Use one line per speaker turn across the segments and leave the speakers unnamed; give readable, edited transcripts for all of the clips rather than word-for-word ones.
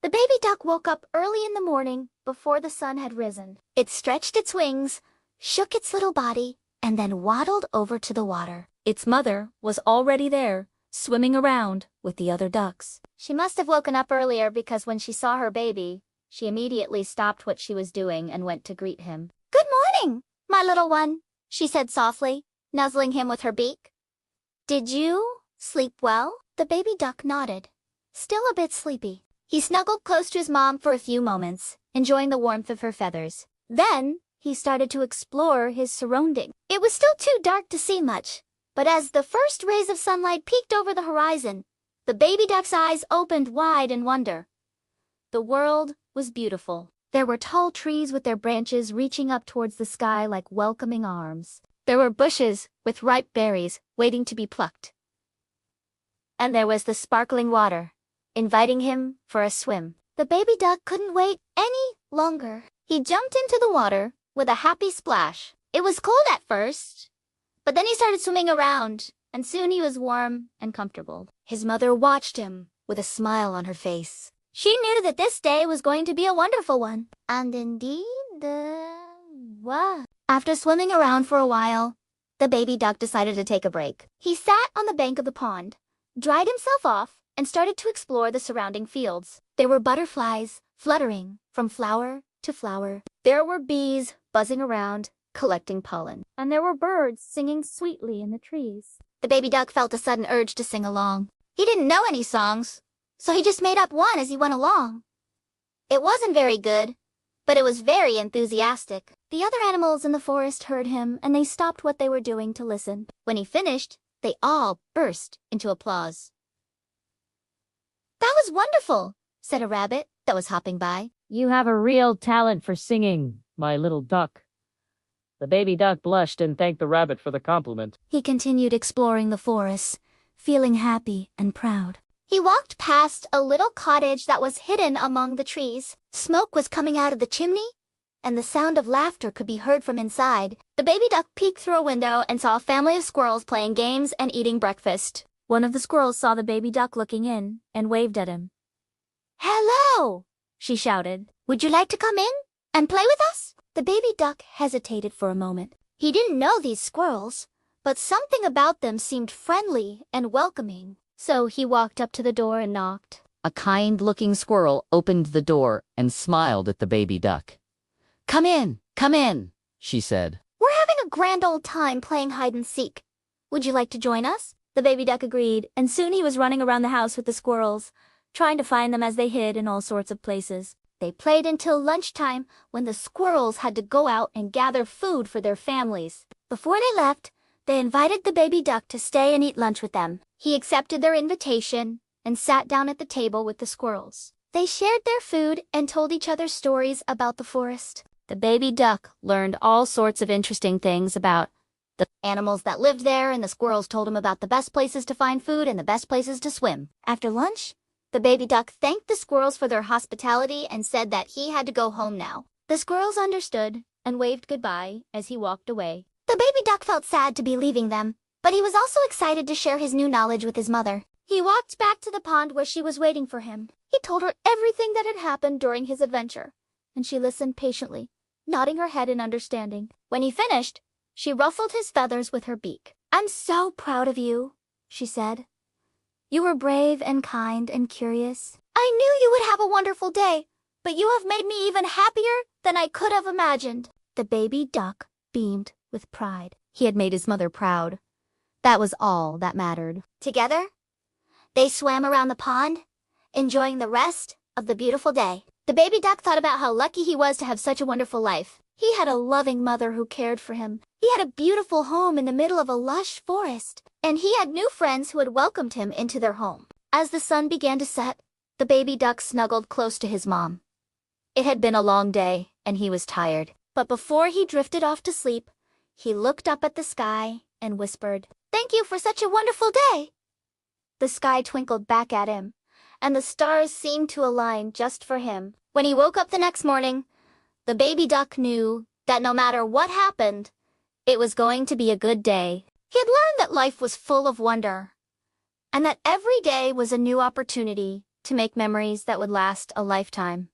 The baby duck woke up early in the morning before the sun had risen. It stretched its wings, shook its little body, and then waddled over to the water. Its mother was already there, swimming around with the other ducks. She must have woken up earlier because when she saw her baby, she immediately stopped what she was doing and went to greet him. "Good morning, my little one," she said softly, nuzzling him with her beak. "Did you sleep well?" The baby duck nodded, still a bit sleepy. He snuggled close to his mom for a few moments, enjoying the warmth of her feathers. Then, he started to explore his surroundings. It was still too dark to see much, but as the first rays of sunlight peeked over the horizon, the baby duck's eyes opened wide in wonder. The world was beautiful. There were tall trees with their branches reaching up towards the sky like welcoming arms. There were bushes with ripe berries waiting to be plucked. And there was the sparkling water, inviting him for a swim. The baby duck couldn't wait any longer. He jumped into the water with a happy splash. It was cold at first, but then he started swimming around, and soon he was warm and comfortable. His mother watched him with a smile on her face. She knew that this day was going to be a wonderful one. And indeed, was. After swimming around for a while, the baby duck decided to take a break. He sat on the bank of the pond, dried himself off, and started to explore the surrounding fields. There were butterflies fluttering from flower to flower. There were bees buzzing around, collecting pollen. And there were birds singing sweetly in the trees. The baby duck felt a sudden urge to sing along. He didn't know any songs, so he just made up one as he went along. It wasn't very good, but it was very enthusiastic. The other animals in the forest heard him, and they stopped what they were doing to listen. When he finished, they all burst into applause. "That was wonderful," said a rabbit that was hopping by.
"You have a real talent for singing, my little duck." The baby duck blushed and thanked the rabbit for the compliment.
He continued exploring the forest, feeling happy and proud. He walked past a little cottage that was hidden among the trees. Smoke was coming out of the chimney, and the sound of laughter could be heard from inside. The baby duck peeked through a window and saw a family of squirrels playing games and eating breakfast. One of the squirrels saw the baby duck looking in and waved at him. "Hello!" she shouted. "Would you like to come in and play with us?" The baby duck hesitated for a moment. He didn't know these squirrels, but something about them seemed friendly and welcoming. So he walked up to the door and knocked.
A kind-looking squirrel opened the door and smiled at the baby duck. Come in," she said.
"We're having a grand old time playing hide-and-seek. Would you like to join us?" The baby duck agreed, and soon he was running around the house with the squirrels, trying to find them as they hid in all sorts of places. They played until lunchtime, when the squirrels had to go out and gather food for their families. Before they left, they invited the baby duck to stay and eat lunch with them. He accepted their invitation and sat down at the table with the squirrels. They shared their food and told each other stories about the forest. The baby duck learned all sorts of interesting things about the animals that lived there, and the squirrels told him about the best places to find food and the best places to swim. After lunch, the baby duck thanked the squirrels for their hospitality and said that he had to go home now. The squirrels understood and waved goodbye as he walked away. The baby duck felt sad to be leaving them, but he was also excited to share his new knowledge with his mother. He walked back to the pond where she was waiting for him. He told her everything that had happened during his adventure, and she listened patiently, nodding her head in understanding. When he finished, she ruffled his feathers with her beak. "I'm so proud of you," she said. "You were brave and kind and curious. I knew you would have a wonderful day, but you have made me even happier than I could have imagined." The baby duck beamed with pride. He had made his mother proud. That was all that mattered. Together, they swam around the pond, enjoying the rest of the beautiful day. The baby duck thought about how lucky he was to have such a wonderful life. He had a loving mother who cared for him. He had a beautiful home in the middle of a lush forest, and he had new friends who had welcomed him into their home. As the sun began to set, the baby duck snuggled close to his mom. It had been a long day, and he was tired. But before he drifted off to sleep, he looked up at the sky and whispered, "Thank you for such a wonderful day." The sky twinkled back at him, and the stars seemed to align just for him. When he woke up the next morning, the baby duck knew that no matter what happened, it was going to be a good day. He had learned that life was full of wonder, and that every day was a new opportunity to make memories that would last a lifetime.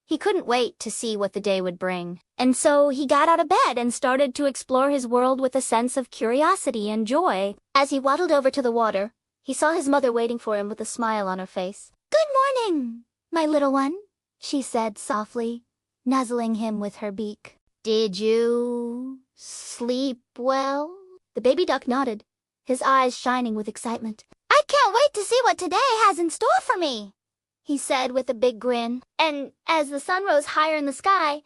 He couldn't wait to see what the day would bring. And so he got out of bed and started to explore his world with a sense of curiosity and joy. As he waddled over to the water, he saw his mother waiting for him with a smile on her face. "Good morning, my little one," she said softly, nuzzling him with her beak. "Did you sleep well?" The baby duck nodded, his eyes shining with excitement. "I can't wait to see what today has in store for me," he said with a big grin. And as the sun rose higher in the sky,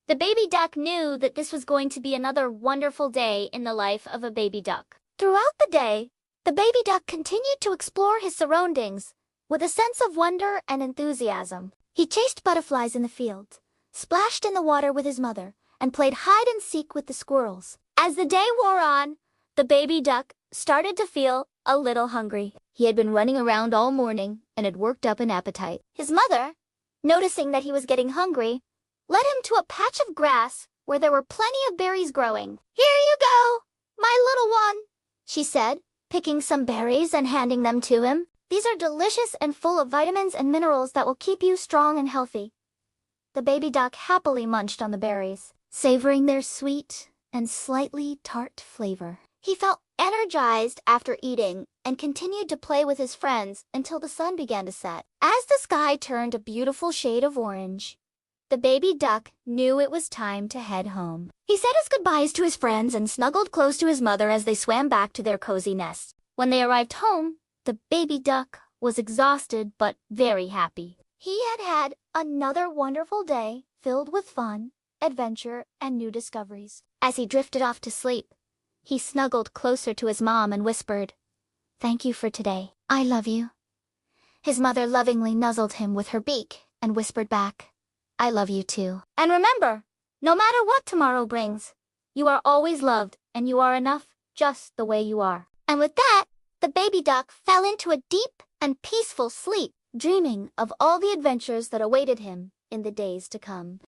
the baby duck knew that this was going to be another wonderful day in the life of a baby duck. Throughout the day, the baby duck continued to explore his surroundings with a sense of wonder and enthusiasm. He chased butterflies in the field, splashed in the water with his mother, and played hide and seek with the squirrels. As the day wore on, the baby duck started to feel a little hungry. He had been running around all morning and had worked up an appetite. His mother, noticing that he was getting hungry, led him to a patch of grass where there were plenty of berries growing. "Here you go, my little one," she said, picking some berries and handing them to him. "These are delicious and full of vitamins and minerals that will keep you strong and healthy." The baby duck happily munched on the berries, savoring their sweet and slightly tart flavor. He felt energized after eating and continued to play with his friends until the sun began to set. As the sky turned a beautiful shade of orange, the baby duck knew it was time to head home. He said his goodbyes to his friends and snuggled close to his mother as they swam back to their cozy nest. When they arrived home, the baby duck was exhausted but very happy. He had had another wonderful day filled with fun, adventure, and new discoveries. As he drifted off to sleep, he snuggled closer to his mom and whispered, "Thank you for today. I love you." His mother lovingly nuzzled him with her beak and whispered back, "I love you too. And remember, no matter what tomorrow brings, you are always loved and you are enough just the way you are." And with that, the baby duck fell into a deep and peaceful sleep, dreaming of all the adventures that awaited him in the days to come.